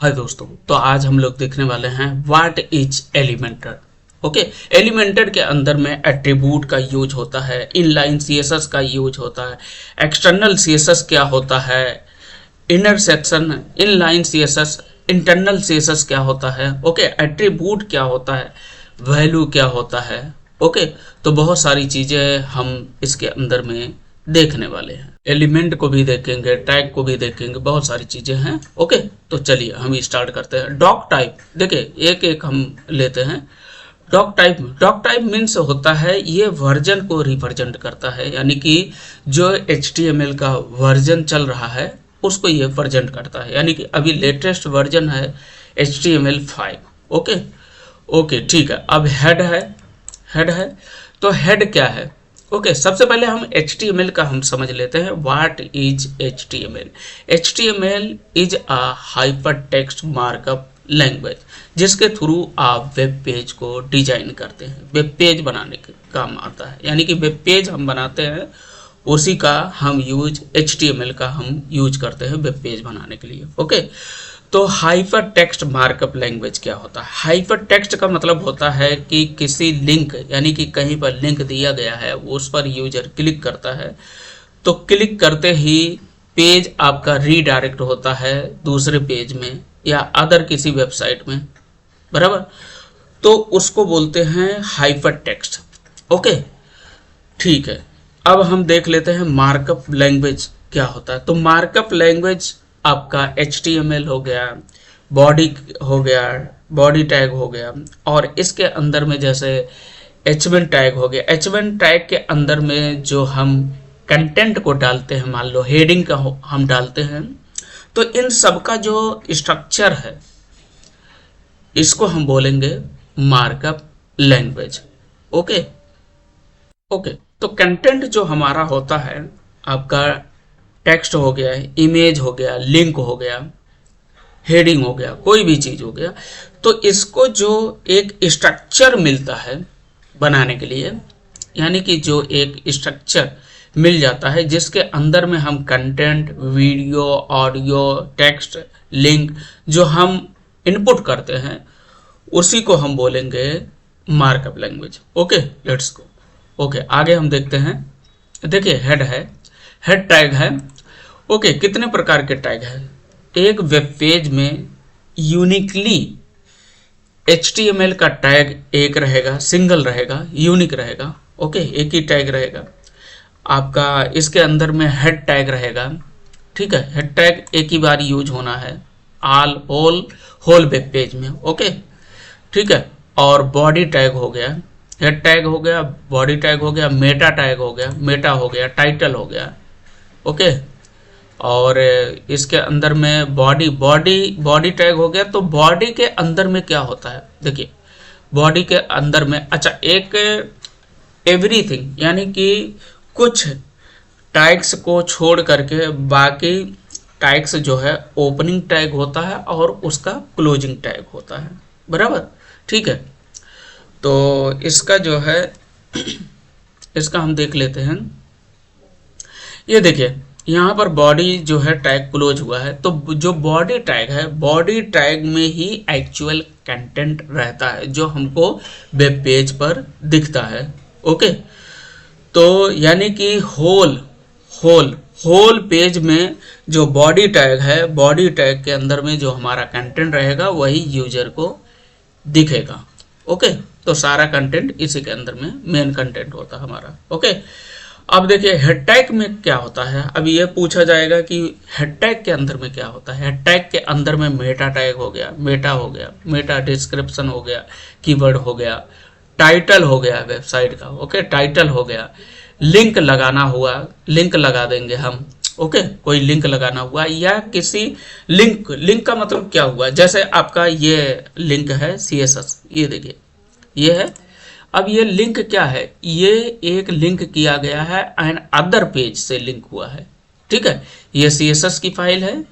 हाय दोस्तों, तो आज हम लोग देखने वाले हैं what is Elementor. Okay, Elementor के अंदर में एट्रीब्यूट का यूज होता है, इनलाइन सीएसएस का यूज होता है, एक्सटर्नल सीएसएस क्या होता है, inner section inline CSS, internal CSS क्या होता है, ओके, एट्रीब्यूट क्या होता है, वैल्यू क्या होता है। ओके, तो बहुत सारी चीजें हम इसके अंदर में देखने वाले हैं। एलिमेंट को भी देखेंगे, टैग को भी देखेंगे, बहुत सारी चीजें हैं। ओके, तो चलिए हम स्टार्ट करते हैं। डॉक टाइप देखिए, एक एक हम लेते हैं। डॉक टाइप मीन्स होता है, ये वर्जन को रिप्रेजेंट करता है, यानी कि जो HTML का वर्जन चल रहा है उसको ये प्रेजेंट करता है, यानी कि अभी लेटेस्ट वर्जन है HTML5। ओके ओके, ठीक है। अब हेड है तो हेड क्या है? ओके, सबसे पहले हम HTML का हम समझ लेते हैं। What is HTML? HTML is a hyper text markup language, जिसके थ्रू आप वेब पेज को डिजाइन करते हैं, वेब पेज बनाने के काम आता है, यानी कि वेब पेज हम बनाते हैं उसी का हम यूज HTML का हम यूज करते हैं वेब पेज बनाने के लिए। ओके, तो हाइपर टेक्स्ट मार्कअप लैंग्वेज क्या होता है? हाइपर टेक्स्ट का मतलब होता है कि किसी लिंक, यानी कि कहीं पर लिंक दिया गया है, उस पर यूजर क्लिक करता है तो क्लिक करते ही पेज आपका रीडायरेक्ट होता है दूसरे पेज में या अदर किसी वेबसाइट में, बराबर। तो उसको बोलते हैं हाइपर टेक्स्ट। ओके, ठीक है। अब हम देख लेते हैं मार्कअप लैंग्वेज क्या होता है। तो मार्कअप लैंग्वेज आपका HTML हो गया, बॉडी हो गया, बॉडी टैग हो गया, और इसके अंदर में जैसे H1 टैग हो गया। H1 टैग के अंदर में जो हम कंटेंट को डालते हैं, मान लो हेडिंग का हम डालते हैं, तो इन सब का जो स्ट्रक्चर है इसको हम बोलेंगे मार्कअप लैंग्वेज। ओके ओके, तो कंटेंट जो हमारा होता है, आपका टेक्स्ट हो गया, इमेज हो गया, लिंक हो गया, हेडिंग हो गया, कोई भी चीज हो गया, तो इसको जो एक स्ट्रक्चर मिलता है बनाने के लिए, यानी कि जो एक स्ट्रक्चर मिल जाता है जिसके अंदर में हम content, video, audio, text, link जो हम इनपुट करते हैं, उसी को हम बोलेंगे markup language. Okay, let's go. Okay, आगे हम देखते हैं। देखिए, हेड है, हेड टैग है। ओके, कितने प्रकार के टैग है? एक वेब पेज में यूनिकली HTML का टैग एक रहेगा, सिंगल रहेगा, यूनिक रहेगा। ओके, एक ही टैग रहेगा आपका। इसके अंदर में हेड टैग रहेगा, ठीक है। हेड टैग एक ही बार यूज होना है होल वेब पेज में। ओके, ठीक है। और बॉडी टैग हो गया, हेड टैग हो गया, बॉडी टैग हो गया, मेटा टैग हो गया, मेटा हो गया, टाइटल हो गया। ओके, और इसके अंदर में बॉडी टैग हो गया। तो बॉडी के अंदर में क्या होता है? देखिए, बॉडी के अंदर में अच्छा एक एवरीथिंग, यानी कि कुछ टैग्स को छोड़ करके बाकी टैग्स जो है ओपनिंग टैग होता है और उसका क्लोजिंग टैग होता है, बराबर, ठीक है। तो इसका जो है इसका हम देख लेते हैं। ये देखिए, यहाँ पर बॉडी जो है टैग क्लोज हुआ है, तो जो बॉडी टैग है, बॉडी टैग में ही एक्चुअल कंटेंट रहता है जो हमको वेब पेज पर दिखता है। ओके, तो यानी कि होल पेज में जो बॉडी टैग है, बॉडी टैग के अंदर में जो हमारा कंटेंट रहेगा वही यूजर को दिखेगा। ओके, तो सारा कंटेंट इसी के अंदर में मेन कंटेंट होता है हमारा। ओके, अब देखिए हेड टैग में क्या होता है। अब ये पूछा जाएगा कि हेड टैग के अंदर में क्या होता है। हेड टैग के अंदर में मेटा टैग हो गया, मेटा डिस्क्रिप्शन हो गया, कीवर्ड हो गया, टाइटल हो गया वेबसाइट का। ओके, टाइटल हो गया, लिंक लगाना हुआ, लिंक लगा देंगे हम। ओके, कोई लिंक लगाना हुआ या किसी लिंक का मतलब क्या हुआ? जैसे आपका ये लिंक है CSS, ये देखिए ये है। अब ये लिंक क्या है? ये एक लिंक किया गया है एंड अदर पेज से लिंक हुआ है, ठीक है। ये CSS की फाइल है,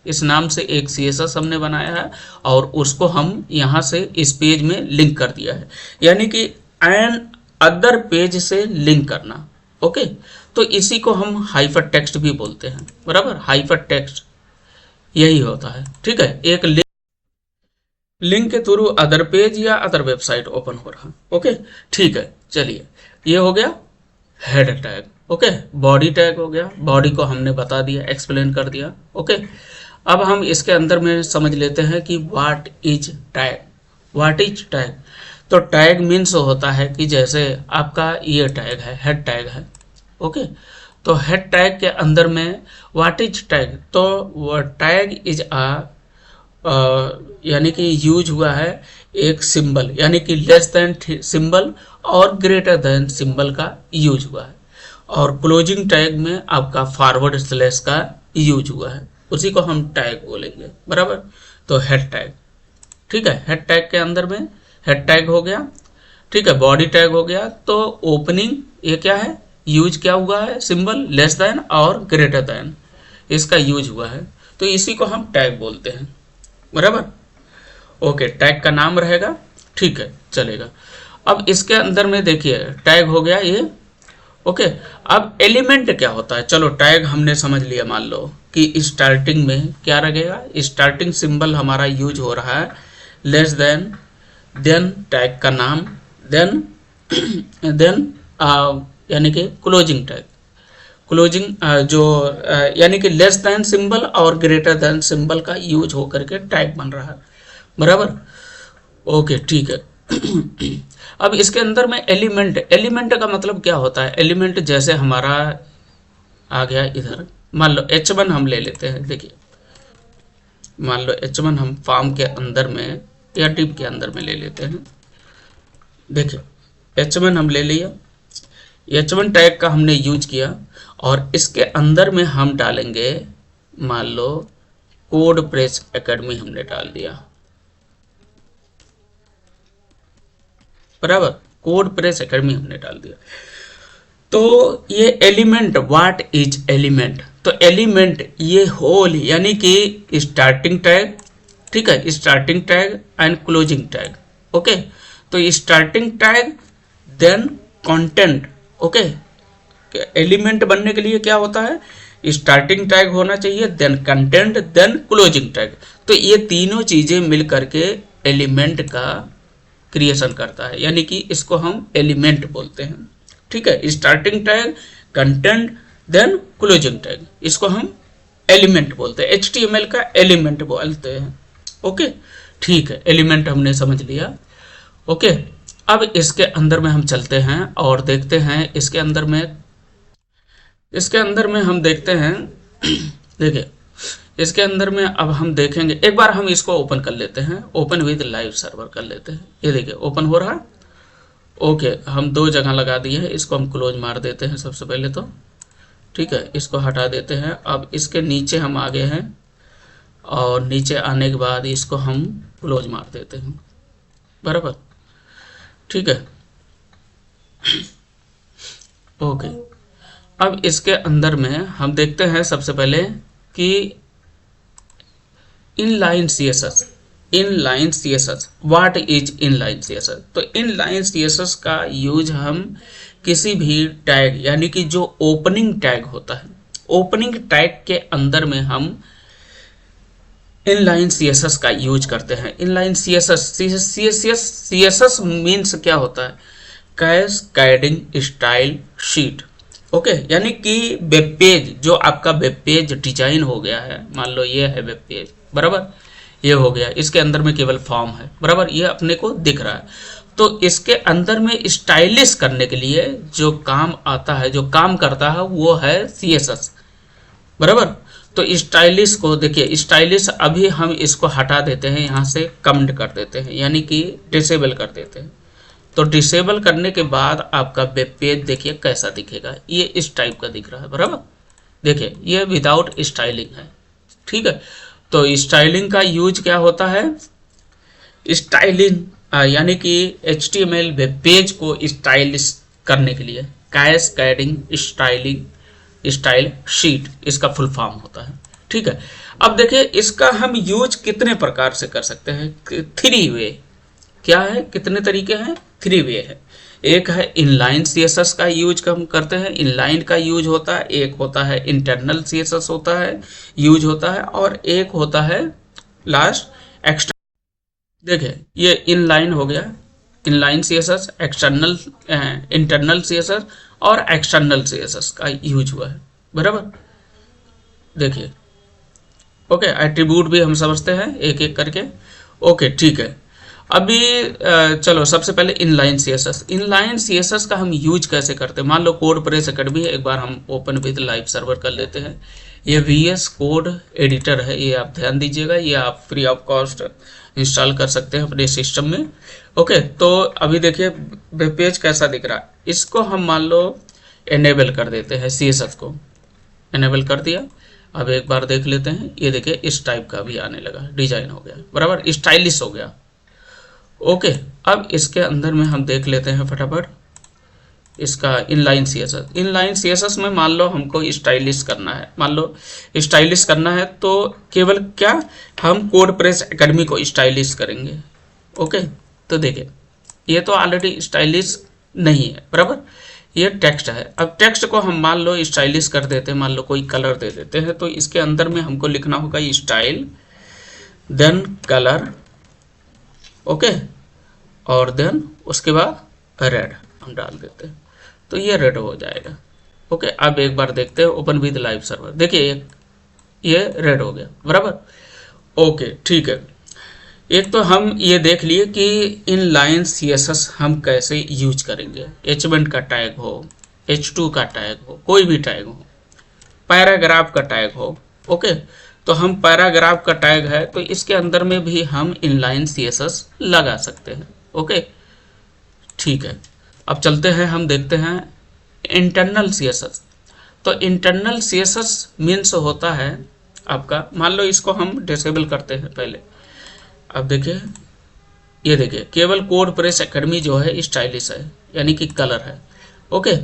इस नाम से एक CSS हमने बनाया है और उसको हम यहाँ से इस पेज में लिंक कर दिया है, यानी कि एन अदर पेज से लिंक करना। ओके, तो इसी को हम हाइपर टेक्स्ट भी बोलते हैं, बराबर। हाइपर टेक्स्ट यही होता है, ठीक है। एक लिंक के थ्रू अदर पेज या अदर वेबसाइट ओपन हो रहा। ओके ठीक है, चलिए ये हो गया head tag. Okay body tag हो गया, बॉडी को हमने बता दिया, एक्सप्लेन कर दिया। ओके अब हम इसके अंदर में समझ लेते हैं कि what is tag. What is tag, तो टैग मीन्स होता है कि जैसे आपका ये टैग है, हेड टैग है। ओके तो हेड टैग के अंदर में व्हाट इज टैग, तो टैग इज यानी कि यूज हुआ है एक सिंबल, यानी कि लेस देन सिंबल और ग्रेटर देन सिंबल का यूज हुआ है, और क्लोजिंग टैग में आपका फॉरवर्ड स्लैश का यूज हुआ है, उसी को हम टैग बोलेंगे। बराबर, तो हेड टैग। ठीक है, हेड टैग के अंदर में हेड टैग हो गया। ठीक है, बॉडी टैग हो गया। तो ओपनिंग ये क्या है, यूज क्या हुआ है, सिंबल लेस देन और ग्रेटर देन, इसका यूज हुआ है, तो इसी को हम टैग बोलते हैं। बराबर, ओके टैग का नाम रहेगा। ठीक है चलेगा। अब इसके अंदर में देखिए टैग हो गया ये। ओके अब एलिमेंट क्या होता है, चलो टैग हमने समझ लिया। मान लो कि स्टार्टिंग में क्या रहेगा, स्टार्टिंग सिंबल हमारा यूज हो रहा है लेस देन टैग का नाम, देन यानी कि क्लोजिंग टैग, क्लोजिंग यानी कि लेस देन सिंबल और ग्रेटर देन सिंबल का यूज होकर के टैग बन रहा है। बराबर, ओके ठीक है। अब इसके अंदर में एलिमेंट, एलिमेंट का मतलब क्या होता है, एलिमेंट जैसे हमारा आ गया इधर, मान लो H1 हम ले लेते हैं। देखिए मान लो H1 हम फॉर्म के अंदर में या टिप के अंदर में ले लेते हैं। देखिए H1 हम ले लिया, H1 टैग का हमने यूज किया, और इसके अंदर में हम डालेंगे, मान लो कोड प्रेस एकेडमी हमने डाल दिया। बराबर, कोड प्रेस एकेडमी हमने डाल दिया। तो ये एलिमेंट, व्हाट इज एलिमेंट, तो एलिमेंट ये होल यानी कि स्टार्टिंग टैग, ठीक है, starting tag and closing tag. Okay तो starting tag then content. Okay element बनने के लिए क्या होता है, स्टार्टिंग टैग होना चाहिए, then content, then closing tag. तो ये तीनों चीजें मिल करके एलिमेंट का क्रिएशन करता है, यानी कि इसको हम एलिमेंट बोलते हैं। ठीक है, starting tag, content, then closing tag, इसको हम एलिमेंट बोलते हैं, HTML का एलिमेंट बोलते हैं। ओके ठीक है, एलिमेंट हमने समझ लिया। ओके अब इसके अंदर में हम चलते हैं और देखते हैं इसके अंदर में हम देखते हैं। देखिए इसके अंदर में अब हम देखेंगे, एक बार हम इसको ओपन कर लेते हैं, ओपन विद लाइव सर्वर कर लेते हैं। ये देखिए ओपन हो रहा है। ओके हम दो जगह लगा दिए हैं, इसको हम क्लोज मार देते हैं सबसे पहले तो। ठीक है, इसको हटा देते हैं। अब इसके नीचे हम आ गए हैं, और नीचे आने के बाद इसको हम क्लोज मार देते हैं। बराबर, ठीक है। ओके अब इसके अंदर में हम देखते हैं सबसे पहले कि inline CSS, inline CSS, what is inline CSS, तो इनलाइन सीएसएस का यूज हम किसी भी टैग, यानी कि जो ओपनिंग टैग होता है, ओपनिंग टैग के अंदर में हम इनलाइन सीएसएस का यूज करते हैं। इनलाइन सीएसएस मीन्स क्या होता है, कैस्केडिंग स्टाइल शीट। ओके यानी कि वेब पेज, जो आपका वेब पेज डिजाइन हो गया है, मान लो ये है वेब पेज, बराबर, ये हो गया, इसके अंदर में केवल फॉर्म है, बराबर, ये अपने को दिख रहा है। तो इसके अंदर में स्टाइलिश करने के लिए जो काम आता है, जो काम करता है, वो है सीएसएस। बराबर, तो स्टाइलिश को देखिए, स्टाइलिश अभी हम इसको हटा देते हैं, यहाँ से कमेंट कर देते हैं, यानी कि डिसेबल कर देते हैं। तो डिसेबल करने के बाद आपका वेब पेज देखिए कैसा दिखेगा, ये इस टाइप का दिख रहा है। बराबर, देखिए ये विदाउट स्टाइलिंग है। ठीक है, तो स्टाइलिंग का यूज क्या होता है, स्टाइलिंग यानी कि HTML वेब पेज को स्टाइलिश करने के लिए कैस्केडिंग स्टाइल शीट, इसका फुल फॉर्म होता है। ठीक है, अब देखिए इसका हम यूज कितने प्रकार से कर सकते हैं, 3 वे। क्या है, कितने तरीके हैं, 3 वे है। एक है इनलाइन सीएसएस का यूज हम करते हैं, इनलाइन का यूज होता है, एक होता है इंटरनल सीएसएस होता है, यूज होता है, और एक होता है लास्ट एक्सटर्नल। देखिए ये इनलाइन हो गया, inline CSS, external internal CSS और एक्सटर्नल सीएसएस का यूज हुआ है, बराबर। देखिए ओके, एट्रीब्यूट भी हम समझते हैं एक एक करके। ओके ठीक है, अभी चलो सबसे पहले इनलाइन सीएसएस। इनलाइन सीएसएस का हम यूज कैसे करते हैं, मान लो कोड प्रेस एकेडमी एक बार हम ओपन विद लाइव सर्वर कर लेते हैं। ये VS कोड एडिटर है, ये आप ध्यान दीजिएगा, ये आप फ्री ऑफ कॉस्ट इंस्टॉल कर सकते हैं अपने सिस्टम में। ओके, तो अभी देखिए वेब पेज कैसा दिख रहा है, इसको हम मान लो एनेबल कर देते हैं, CSS को एनेबल कर दिया। अब एक बार देख लेते हैं, ये देखिए इस टाइप का भी आने लगा, डिजाइन हो गया, बराबर, स्टाइलिश हो गया। ओके, अब इसके अंदर में हम देख लेते हैं फटाफट इसका इनलाइन सीएसएस। इनलाइन सीएसएस में मान लो हमको स्टाइलिश करना है, मान लो स्टाइलिश करना है तो केवल क्या हम कोड प्रेस एकेडमी को स्टाइलिश करेंगे। ओके, तो देखिए ये तो ऑलरेडी स्टाइलिश नहीं है, बराबर, ये टेक्स्ट है। अब टेक्स्ट को हम मान लो स्टाइलिश कर देते हैं, मान लो कोई कलर दे देते हैं, तो इसके अंदर में हमको लिखना होगा स्टाइल देन कलर, ओके, और देन उसके बाद रेड हम डाल देते हैं, तो ये रेड हो जाएगा। ओके, अब एक बार देखते हैं ओपन विद लाइव सर्वर, देखिए ये रेड हो गया, बराबर। ओके ठीक है, एक तो हम ये देख लिए कि इनलाइन सीएसएस हम कैसे यूज करेंगे। H1 का टैग हो, H2 का टैग हो, कोई भी टैग हो, पैराग्राफ का टैग हो। ओके, तो हम पैराग्राफ का टैग है तो इसके अंदर में भी हम इनलाइन सीएसएस लगा सकते हैं। ओके ठीक है, अब चलते हैं हम देखते हैं इंटरनल सीएसएस। तो इंटरनल सीएसएस मीन्स होता है आपका, मान लो इसको हम डिसेबल करते हैं पहले। अब देखिए ये देखिए केवल कोड प्रेस एकेडमी जो है स्टाइलिश है, यानी कि कलर है। ओके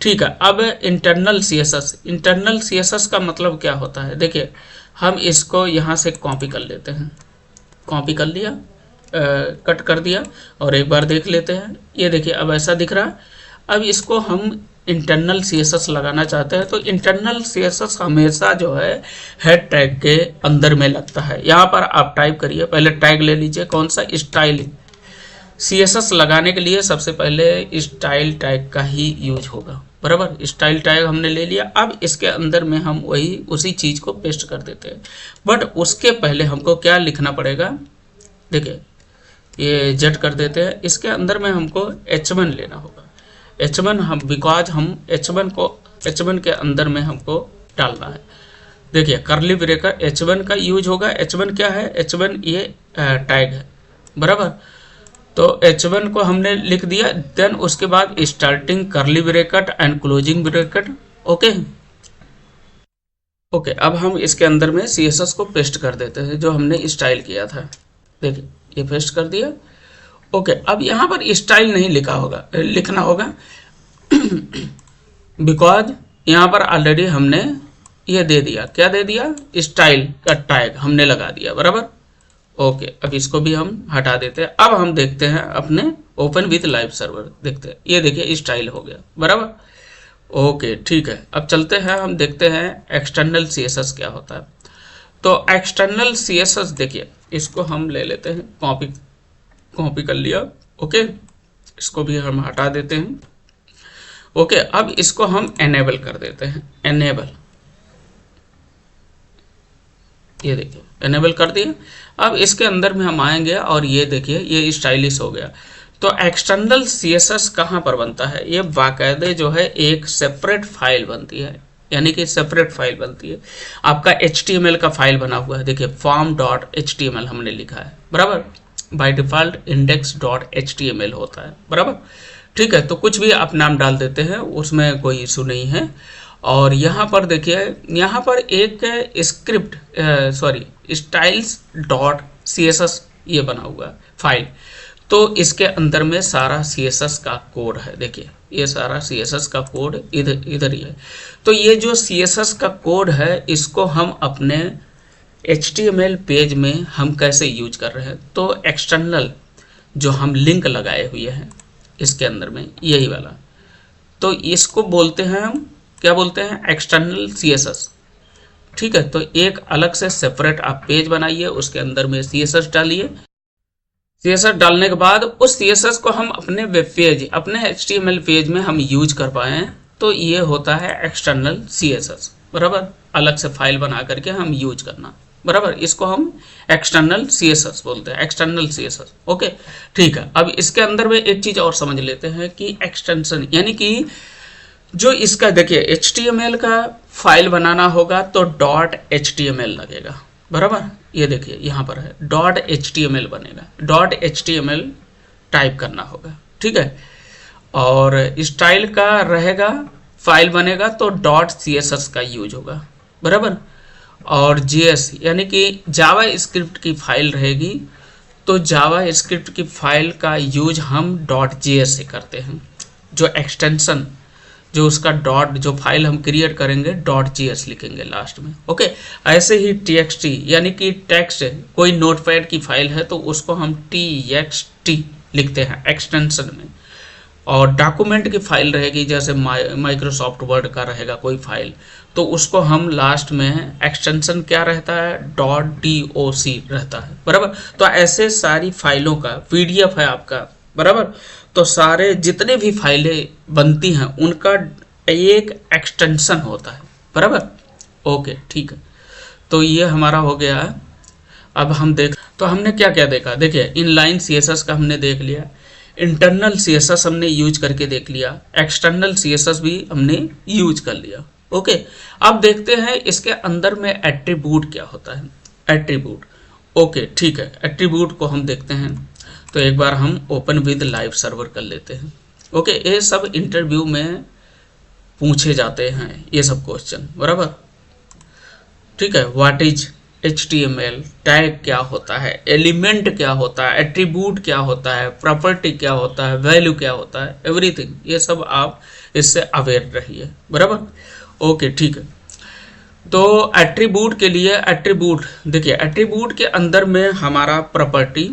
ठीक है, अब इंटरनल सीएसएस। इंटरनल सीएसएस का मतलब क्या होता है, देखिए हम इसको यहाँ से कॉपी कर लेते हैं, कॉपी कर लिया, कट कर दिया, और एक बार देख लेते हैं। ये देखिए अब ऐसा दिख रहा है। अब इसको हम इंटरनल सीएसएस लगाना चाहते हैं, तो इंटरनल सीएसएस हमेशा जो है हेड टैग के अंदर में लगता है। यहाँ पर आप टाइप करिए, पहले टैग ले लीजिए, कौन सा, स्टाइल। सीएसएस लगाने के लिए सबसे पहले स्टाइल टैग का ही यूज होगा, बराबर। स्टाइल टैग हमने ले लिया, अब इसके अंदर में हम वही उसी चीज को पेस्ट कर देते हैं। बट उसके पहले हमको क्या लिखना पड़ेगा, देखिए ये जेट कर देते हैं, इसके अंदर में हमको H1 लेना होगा। H1 हम, बिकॉज हम H1 के अंदर में हमको डालना है। देखिए करली ब्रेकर H1 का यूज होगा। H1 क्या है, H1 ये टैग है, बराबर। तो H1 को हमने लिख दिया, देन उसके बाद स्टार्टिंग करली bracket and closing bracket. Okay okay, अब हम इसके अंदर में CSS को पेस्ट कर देते हैं जो हमने स्टाइल किया था। देखिए ये पेस्ट कर दिया। ओके, अब यहाँ पर स्टाइल नहीं लिखा होगा, लिखना होगा बिकॉज यहाँ पर ऑलरेडी हमने ये दे दिया, क्या दे दिया, स्टाइल का टैग हमने लगा दिया, बराबर। ओके, अब इसको भी हम हटा देते हैं। अब हम देखते हैं अपने ओपन विथ लाइव सर्वर, देखते हैं, ये देखिए स्टाइल हो गया, बराबर। ओके ठीक है, अब चलते हैं हम देखते हैं एक्सटर्नल CSS क्या होता है। तो एक्सटर्नल CSS देखिए, इसको हम ले लेते हैं, कॉपी कर लिया। ओके, इसको भी हम हटा देते हैं। ओके, अब इसको हम एनेबल कर देते हैं, एनेबल, ये देखिए एनेबल कर दिया। अब इसके अंदर में हम आएंगे और ये देखिए ये स्टाइलिश हो गया। तो एक्सटर्नल CSS कहाँ पर बनता है, ये बाकायदे जो है एक सेपरेट फाइल बनती है, यानी कि सेपरेट फाइल बनती है। आपका HTML का फाइल बना हुआ है, देखिए form.html हमने लिखा है, बराबर। बाय डिफॉल्ट index.html होता है, बराबर। ठीक है, तो कुछ भी आप नाम डाल देते हैं, उसमें कोई इशू नहीं है। और यहाँ पर देखिए, यहाँ पर एक स्क्रिप्ट styles.css ये बना हुआ है फाइल, तो इसके अंदर में सारा CSS का कोड है। देखिए ये सारा CSS का कोड इधर ही है। तो ये जो CSS का कोड है, इसको हम अपने HTML पेज में हम कैसे यूज कर रहे हैं, तो एक्सटर्नल जो हम लिंक लगाए हुए हैं इसके अंदर में, यही वाला, तो इसको बोलते हैं हम, क्या बोलते हैं, एक्सटर्नल CSS। ठीक है, तो एक अलग से सेपरेट आप पेज बनाइए, उसके अंदर में CSS डालिए, सीएसएस डालने के बाद उस सीएसएस को हम अपने वेब पेज, अपने एचटीएमएल पेज में हम यूज कर पाए, तो ये होता है एक्सटर्नल सीएसएस, बराबर। अलग से फाइल बना करके हम यूज करना, बराबर। इसको हम एक्सटर्नल सीएसएस बोलते हैं, एक्सटर्नल सीएसएस। ओके, ठीक है। अब इसके अंदर में एक चीज और समझ लेते हैं कि एक्सटेंशन, यानी कि जो इसका देखिए HTML का फाइल बनाना होगा तो .html लगेगा, बराबर। ये देखिए यहाँ पर है .html बनेगा, .html टाइप करना होगा, ठीक है। और स्टाइल का रहेगा, फाइल बनेगा तो .css का यूज होगा, बराबर। और JS यानी कि जावा स्क्रिप्ट की फाइल रहेगी तो जावा स्क्रिप्ट की फाइल का यूज हम .js से करते हैं। जो एक्सटेंशन, जो उसका जो फाइल हम क्रिएट करेंगे .js लिखेंगे लास्ट में। ओके, ऐसे ही txt यानी कि टेक्स्ट, कोई नोटपैड की फाइल है तो उसको हम txt लिखते हैं एक्सटेंशन में। और डॉक्यूमेंट की फाइल रहेगी, जैसे माइक्रोसॉफ्ट वर्ड का रहेगा कोई फाइल, तो उसको हम लास्ट में एक्सटेंशन क्या रहता है, .doc रहता है, बराबर। तो ऐसे सारी फाइलों का PDF है आपका, बराबर। तो सारे जितने भी फाइलें बनती हैं उनका एक एक्सटेंशन होता है, बराबर। ओके, ठीक है। तो ये हमारा हो गया। अब हम तो हमने क्या क्या देखा, देखिए इनलाइन CSS का हमने देख लिया, इंटरनल CSS हमने यूज करके देख लिया, एक्सटर्नल CSS भी हमने यूज कर लिया। ओके, अब देखते हैं इसके अंदर में एट्रीब्यूट क्या होता है, एट्रीब्यूट। ओके, ठीक है, एट्रीब्यूट को हम देखते हैं। तो एक बार हम ओपन विद लाइव सर्वर कर लेते हैं। ओके, ये सब इंटरव्यू में पूछे जाते हैं ये सब क्वेश्चन, बराबर, ठीक है। व्हाट इज HTML, टैग क्या होता है, एलिमेंट क्या होता है, एट्रीब्यूट क्या होता है, प्रॉपर्टी क्या होता है, वैल्यू क्या होता है, एवरीथिंग, ये सब आप इससे अवेयर रहिए, बराबर। ओके, ठीक है। तो एट्रीब्यूट के लिए, एट्रीब्यूट देखिए, एट्रीब्यूट के अंदर में हमारा प्रॉपर्टी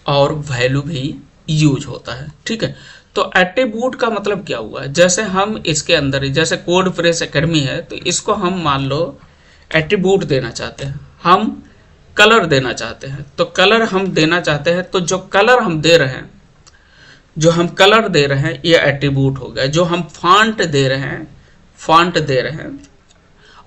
और वैल्यू भी यूज होता है, ठीक है। तो एट्रीब्यूट का मतलब क्या हुआ, जैसे हम इसके अंदर, जैसे कोड प्रेस एकेडमी है तो इसको हम मान लो एट्रीब्यूट देना चाहते हैं, हम कलर देना चाहते हैं, तो कलर हम देना चाहते हैं, तो जो कलर हम दे रहे हैं, जो हम कलर दे रहे हैं ये एट्रीब्यूट हो गया। जो हम फॉन्ट दे रहे हैं, फॉन्ट दे रहे हैं,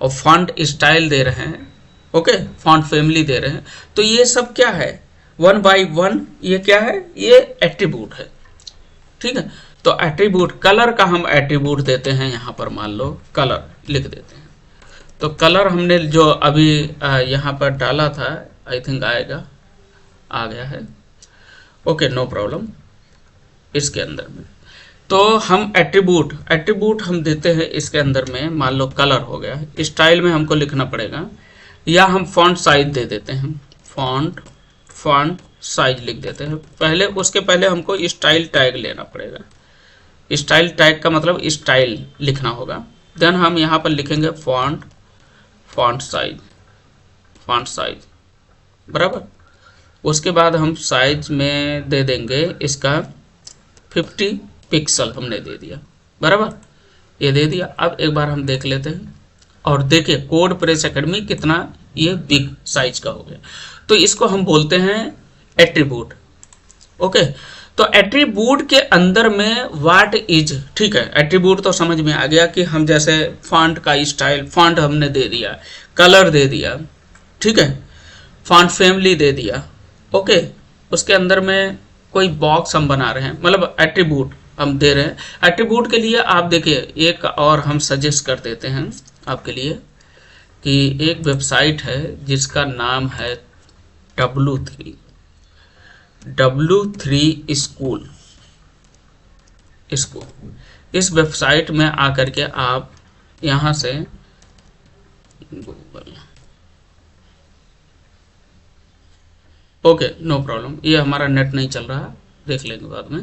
और फॉन्ट स्टाइल दे रहे हैं, ओके, फॉन्ट फैमिली दे रहे हैं, तो ये सब क्या है, 1 by 1, ये क्या है, ये एट्रीब्यूट है, ठीक है। तो एट्रीब्यूट, कलर का हम एट्रीब्यूट देते हैं, यहाँ पर मान लो कलर लिख देते हैं। तो कलर हमने जो अभी यहाँ पर डाला था, आई थिंक आएगा, आ गया है, ओके, नो प्रॉब्लम। इसके अंदर में तो हम एट्रीब्यूट हम देते हैं इसके अंदर में, मान लो कलर हो गया, स्टाइल में हमको लिखना पड़ेगा, या हम फॉन्ट साइज दे देते हैं, फॉन्ट साइज लिख देते हैं पहले। उसके पहले हमको स्टाइल टैग लेना पड़ेगा, स्टाइल टैग का मतलब स्टाइल लिखना होगा। देन हम यहाँ पर लिखेंगे फॉन्ट साइज, बराबर। उसके बाद हम साइज में दे देंगे इसका 50 पिक्सल, हमने दे दिया, बराबर, ये दे दिया। अब एक बार हम देख लेते हैं, और देखिए कोड प्रेस एकेडमी कितना ये बिग साइज का हो गया। तो इसको हम बोलते हैं एट्रीब्यूट, ओके। तो एट्रीब्यूट के अंदर में व्हाट इज, ठीक है, एट्रीब्यूट तो समझ में आ गया कि हम जैसे फॉन्ट का स्टाइल, फॉन्ट हमने दे दिया, कलर दे दिया, ठीक है, फॉन्ट फैमिली दे दिया, ओके। उसके अंदर में कोई बॉक्स हम बना रहे हैं, मतलब एट्रीब्यूट हम दे रहे हैं। एट्रीब्यूट के लिए आप देखिए एक और हम सजेस्ट कर देते हैं आपके लिए कि एक वेबसाइट है जिसका नाम है W3 स्कूल। इस वेबसाइट में आकर के आप यहाँ से गूगल, ओके, नो प्रॉब्लम, ये हमारा नेट नहीं चल रहा, देख लेंगे बाद में।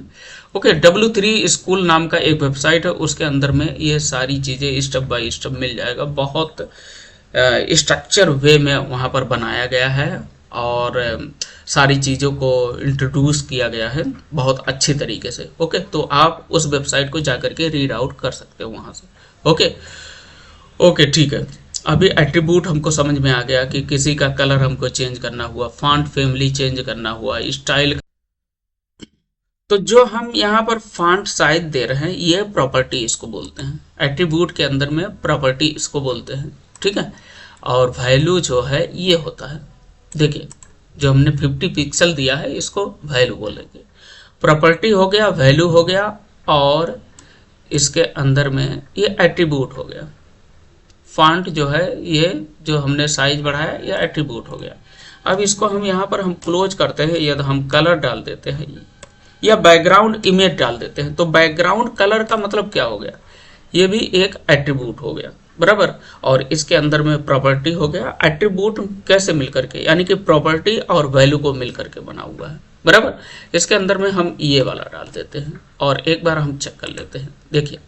ओके, W3 स्कूल नाम का एक वेबसाइट है, उसके अंदर में ये सारी चीज़ें स्टेप बाय स्टेप मिल जाएगा, बहुत स्ट्रक्चर वे में वहाँ पर बनाया गया है, और सारी चीज़ों को इंट्रोड्यूस किया गया है बहुत अच्छी तरीके से, ओके। तो आप उस वेबसाइट को जाकर के रीड आउट कर सकते हो वहाँ से, ओके, ठीक है। अभी एट्रीब्यूट हमको समझ में आ गया कि किसी का कलर हमको चेंज करना हुआ, फॉन्ट फैमिली चेंज करना हुआ, स्टाइल तो जो हम यहाँ पर फॉन्ट साइज दे रहे हैं ये प्रॉपर्टी इसको बोलते हैं, एट्रीब्यूट के अंदर में प्रॉपर्टी इसको बोलते हैं, ठीक है। और वैल्यू जो है ये होता है, देखिए जो हमने 50 पिक्सल दिया है इसको वैल्यू बोलेंगे। प्रॉपर्टी हो गया, वैल्यू हो गया, और इसके अंदर में ये एट्रीब्यूट हो गया। फॉन्ट जो है ये जो हमने साइज बढ़ाया ये एट्रीब्यूट हो गया। अब इसको हम यहाँ पर हम क्लोज करते हैं या तो हम कलर डाल देते हैं या बैकग्राउंड इमेज डाल देते हैं। तो बैकग्राउंड कलर का मतलब क्या हो गया, ये भी एक एट्रीब्यूट हो गया, बराबर। और इसके अंदर में प्रॉपर्टी हो गया। एट्रीब्यूट कैसे मिलकर के, यानी कि प्रॉपर्टी और वैल्यू को मिलकर के बना हुआ है, बराबर। इसके अंदर में हम ये वाला डाल देते हैं और एक बार हम चेक कर लेते हैं। देखिए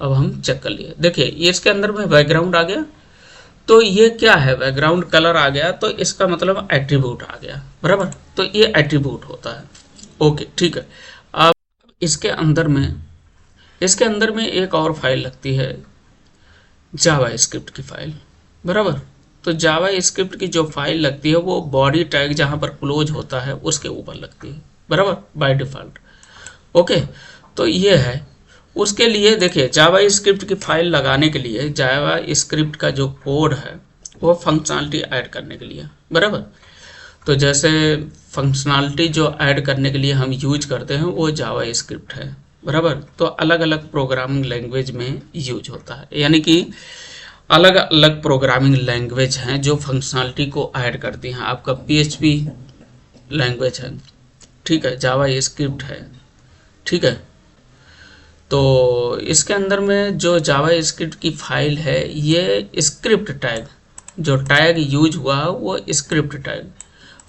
अब हम चेक कर लिए, देखिए ये इसके अंदर में बैकग्राउंड आ गया, तो ये क्या है, बैकग्राउंड कलर आ गया, तो इसका मतलब एट्रीब्यूट आ गया, बराबर। तो ये एट्रीब्यूट होता है, ओके ठीक है। अब इसके अंदर में एक और फाइल लगती है, जावा स्क्रिप्ट की फाइल, बराबर। तो जावा स्क्रिप्ट की जो फाइल लगती है वो बॉडी टैग जहां पर क्लोज होता है उसके ऊपर लगती है, बराबर, बाय डिफॉल्ट, ओके। तो ये है, उसके लिए देखिए जावा स्क्रिप्ट की फाइल लगाने के लिए जावा स्क्रिप्ट का जो कोड है वो फंक्शनलिटी ऐड करने के लिए, बराबर। तो जैसे फंक्शनलिटी जो ऐड करने के लिए हम यूज करते हैं वो जावा स्क्रिप्ट है, बराबर। तो अलग अलग प्रोग्रामिंग लैंग्वेज में यूज होता है, यानी कि अलग अलग प्रोग्रामिंग लैंग्वेज हैं जो फंक्शनलिटी को ऐड करती हैं। आपका PHP लैंग्वेज है, ठीक है, जावा स्क्रिप्ट है, ठीक है। तो इसके अंदर में जो जावा स्क्रिप्ट की फाइल है ये स्क्रिप्ट टैग, जो टैग यूज हुआ वो स्क्रिप्ट टैग,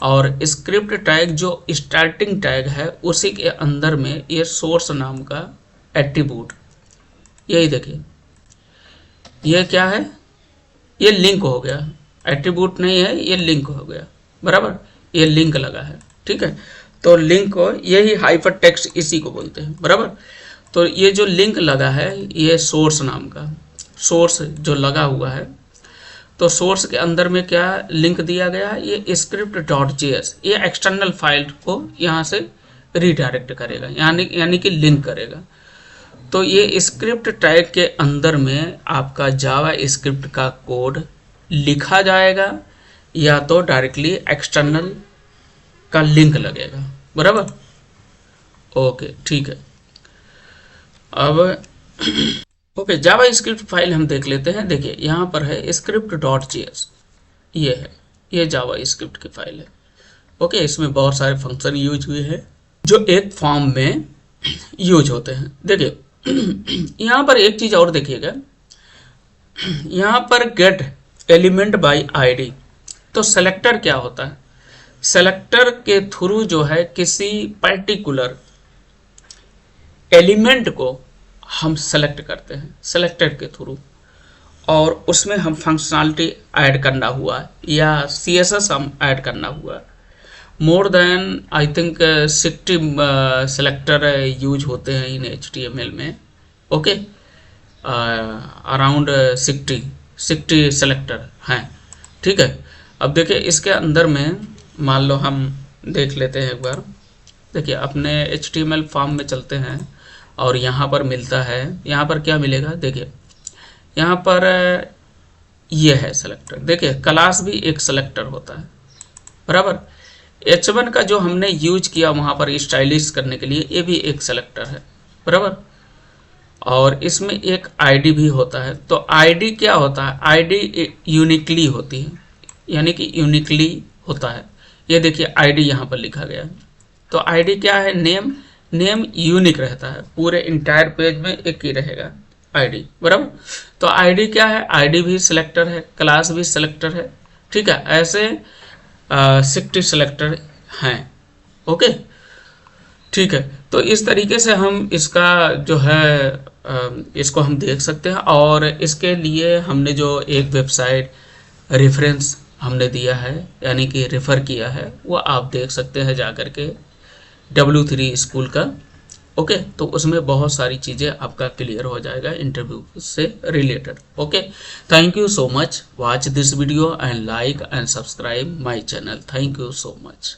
और स्क्रिप्ट टैग जो स्टार्टिंग टैग है उसी के अंदर में ये सोर्स नाम का एट्रीब्यूट, यही देखिए ये क्या है, ये लिंक हो गया, एट्रीब्यूट नहीं है ये लिंक हो गया, बराबर, ये लिंक लगा है, ठीक है। तो लिंक को यही हाइपर टेक्स्ट इसी को बोलते हैं, बराबर। तो ये जो लिंक लगा है ये सोर्स नाम का, सोर्स जो लगा हुआ है, तो सोर्स के अंदर में क्या लिंक दिया गया है, ये script.js, ये एक्सटर्नल फाइल को यहाँ से रिडायरेक्ट करेगा, यानी कि लिंक करेगा। तो ये स्क्रिप्ट टैग के अंदर में आपका जावा स्क्रिप्ट का कोड लिखा जाएगा या तो डायरेक्टली एक्सटर्नल का लिंक लगेगा, बराबर, ओके ठीक है। अब ओके जावा स्क्रिप्ट फाइल हम देख लेते हैं। देखिए यहाँ पर है script.js, ये है, ये जावा स्क्रिप्ट की फाइल है, ओके। इसमें बहुत सारे फंक्शन यूज हुए हैं जो एक फॉर्म में यूज होते हैं। देखिए यहाँ पर एक चीज और देखिएगा, यहाँ पर गेट एलिमेंट बाय आईडी, तो सेलेक्टर क्या होता है, सेलेक्टर के थ्रू जो है किसी पर्टिकुलर एलिमेंट को हम सेलेक्ट करते हैं सेलेक्टर के थ्रू, और उसमें हम फंक्शनलिटी ऐड करना हुआ या CSS हम ऐड करना हुआ। More than I think 60 selector use होते हैं इन HTML में, ओके, अराउंड 60 सेलेक्टर हैं, ठीक है। अब देखिए इसके अंदर में मान लो हम देख लेते हैं एक बार, देखिए अपने HTML फॉर्म में चलते हैं और यहाँ पर मिलता है, यहाँ पर क्या मिलेगा, देखिए यहाँ पर ये है सेलेक्टर, देखिए क्लास भी एक सेलेक्टर होता है, बराबर। H1 का जो हमने यूज किया वहाँ पर स्टाइलिश करने के लिए, ये भी एक सेलेक्टर है, बराबर। और इसमें एक आईडी भी होता है। तो आईडी क्या होता है, आईडी यूनिकली होती है, यानी कि यूनिकली होता है। ये देखिए आईडी यहाँ पर लिखा गया है। तो आईडी क्या है, नेम यूनिक रहता है, पूरे इंटायर पेज में एक ही रहेगा आईडी, बराबर। तो आईडी क्या है, आईडी भी सिलेक्टर है, क्लास भी सिलेक्टर है, ठीक है। ऐसे 60 सेलेक्टर हैं, ओके ठीक है। तो इस तरीके से हम इसका जो है इसको हम देख सकते हैं। और इसके लिए हमने जो एक वेबसाइट रेफरेंस हमने दिया है, यानी कि रेफर किया है, वो आप देख सकते हैं जा कर के W3 स्कूल का, ओके। तो उसमें बहुत सारी चीज़ें आपका क्लियर हो जाएगा इंटरव्यू से related, okay. Thank you so much, watch this video and like and subscribe my channel, thank you so much.